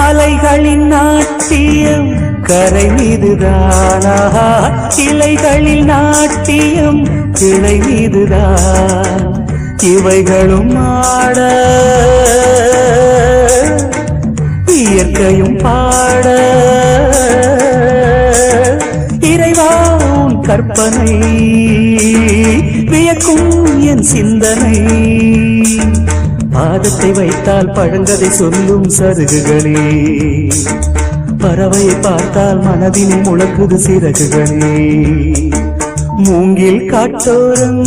அலைகளின் நாட்டியம் கரை மீதுதானா, இலைகளில் நாட்டியம் கிளை மீதுதான். இவைகளும் ஆட இயற்கையும் பாட, இறைவா உன் கற்பனை வியக்கும் என் சிந்தனை. பாதத்தை வைத்தால் பழங்கதை சொல்லும் சருகுகளே, பறவையை பார்த்தால் மனதினை முழக்குது சிறகுகளே. மூங்கில் காட்டோரம்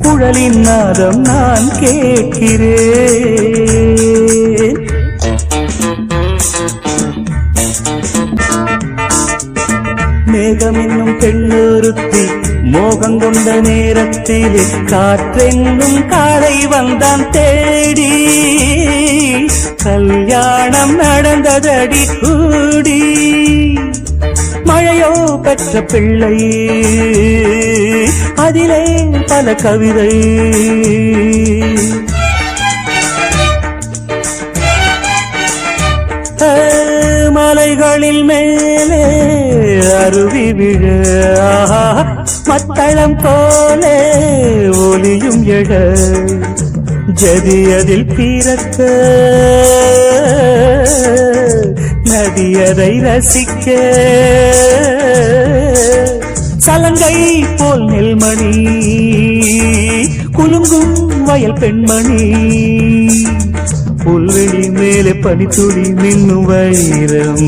குழலின் நாதம் நான் கேட்கிறேன். மேகம் என்னும் பெண்ணொருத்தி மோகம் கொண்ட நேரத்திலே காற்றென்னும் காலை வந்தான் தேடி. கல்யாணம் நடந்ததடி கூடி, மழையோ பெற்ற பிள்ளை அதிலே பல கவிதை. மலைகளில் மேலே அருவி விழ, மத்தளம் போலே ஒலியும் எழ, ஜதியதில் பிறக்க நதியதை ரசிக்க, சலங்கை போல் நெல்மணி குலுங்கும் வயல் பெண்மணி. புல்வெளி மேலே பனித்துளி மின்னும் வைரம்,